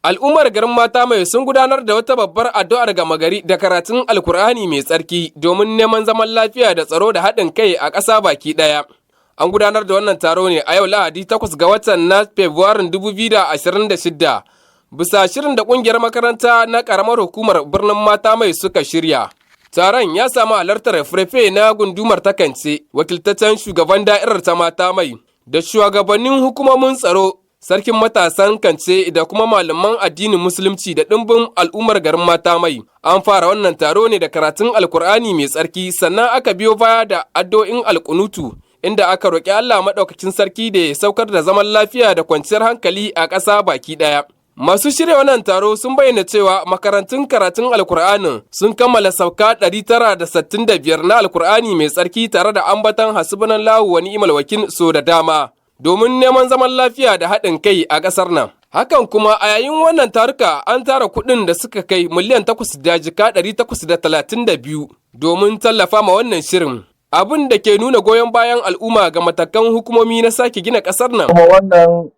Al'ummar garin Mata Mai sun gudanar da wata babbar addu'ar gama gari da karatun Alkur'ani mai tsarki domin neman zaman lafiya da tsaro da haɗin kai a ƙasa baki ɗaya. An gudanar da wannan taro ne a yau Lahadi 8 ga watan na Fabrairun 2026 bisa shirin da ƙungiyar makaranta na ƙaramar hukumar birnin Mata Mai suka shirya. Taron ya samu halartar Firefe na gundumar Takance, wakiltaccen shugaban da'irar ta Mata Mai, da shugabannin hukumomin tsaro, sarkin matasan Kance da kuma malaman addinin musulunci da ɗimbin al'ummar garin Mata Mai. An fara wannan taro ne da karatun Alkur'ani mai tsarki, sannan aka biyo baya da addu'o'in alkunutu, inda aka roƙi Allah maɗaukacin sarki da ya saukar da zaman lafiya da kwanciyar hankali a ƙasa baki ɗaya. Masu shirya wannan taro sun bayyana cewa makarantun karatun Alkur'anin sun kammala sauka 965 na Alkur'ani mai tsarki tare da ambatan hasbunallahu wa ni'mal wakil so da dama, domin neman zaman lafiya da haɗin kai a ƙasar nan. Hakan kuma a yayin wannan taruka an tara kuɗin da suka kai miliyan 8,832 domin tallafa ma wannan shirin. Abin da ke nuna goyon bayan al'umma ga matakan hukumomi na sake gina ƙasar nan. Kuma wannan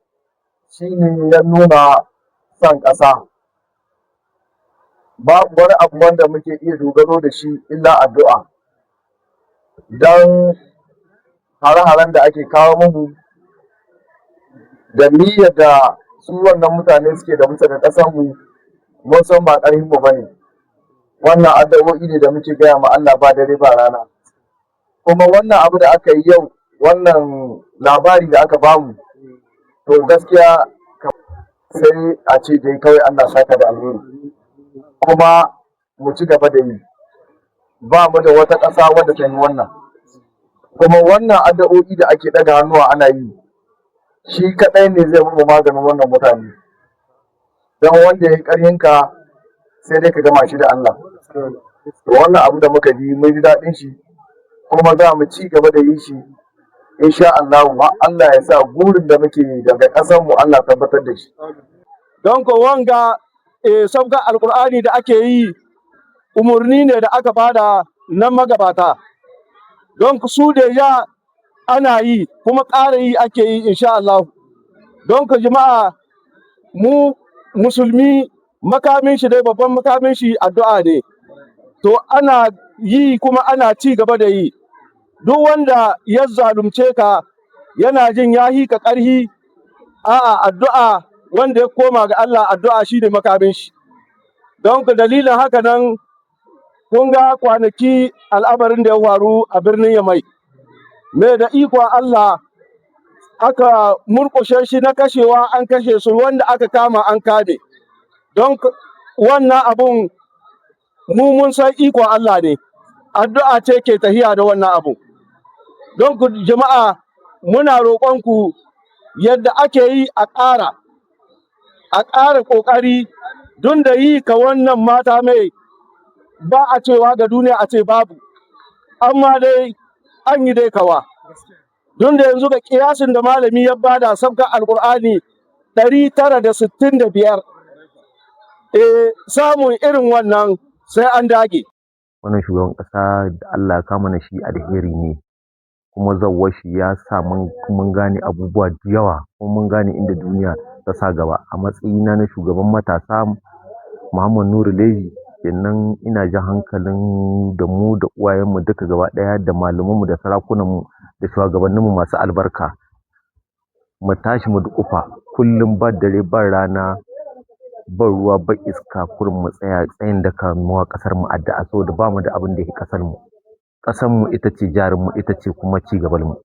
shi ne ya nuna son ƙasa. Babu wani abu wanda muke iya dogaro da shi illa addu'a. Don hare-haren da ake kawo mu da niyyar da su wannan mutane suke da musa da ƙasarmu, mun san ba ƙarfinmu ba ne. Wannan addu'o'i ne da muke gaya ma Allah ba dare ba rana. Kuma wannan abu da aka yi yau, wannan labari da aka bamu, to gaskiya sai a ce dai kawai Allah saka da alheri. Kuma mu ci gaba da yi. Ba mu da wata ƙasa wadda ta yi wannan. Kuma wannan addu'o'i da ake ɗaga hannuwa ana yi, shi kaɗai ne zai mu maganin wannan mutane. Don wanda ya yi ƙarhinka sai dai ka gama shi da Allah. Wannan abu da muka ji mun ji daɗin shi, kuma za mu ci gaba da yi shi. Insha Allah, Allah ya sa burin da muke daga ƙasar mu Allah tabbatar da shi. Don ko wanga sabga Alƙur'ani da ake yi umarni ne da aka bada na magabata. Don su da ya ana yi kuma ƙara yi ake yi insha Allah. Don ku jama'a mu musulmi makamin shi dai babban makamin shi addu'a ne. To ana yi kuma ana ci gaba da yi. Duk wanda ya zalunce ka yana jin ya hika ƙarhi, a'a addu'a wanda ya koma ga Allah addu'a shi ne makamin shi. Don ku dalilin haka nan kun ga kwanaki al'amarin da ya faru a birnin Yamai. Me da ikon Allah aka murƙushe shi na kashewa an kashe su, wanda aka kama an kame. Don wannan abun mu mun san ikon Allah ne, addu'a ce ke tahiya da wannan abu. Don ku jama'a muna roƙonku yadda ake yi a ƙara ƙoƙari, don da yi ka wannan Mata Mai ba a cewa ga duniya a ce babu, amma dai an yi dai kawa. Don da yanzu ga kiyasin da malami ya bada sabga Alƙur'ani 965, samun irin wannan sai an dage. Wannan shugaban ƙasa da Allah ya kama na shi alheri ne, kuma zawwashi ya sa mun gane abubuwa da yawa, kuma mun gane inda duniya ta sa gaba. A matsayina na shugaban matasa Muhammad Nuru Leji, kenan ina jan hankalin da mu da uwayenmu duka gaba ɗaya, da malamanmu da sarakunanmu da shugabanninmu masu albarka, mu tashi mu duƙufa kullum ba dare ba rana, ba ruwa ba iska, kurin mu tsaya tsayin daka mu ƙasar mu addu'a, saboda ba mu da abin da yake ƙasar mu. Ƙasar mu ita ce jarin mu, ita ce kuma ci gaban mu.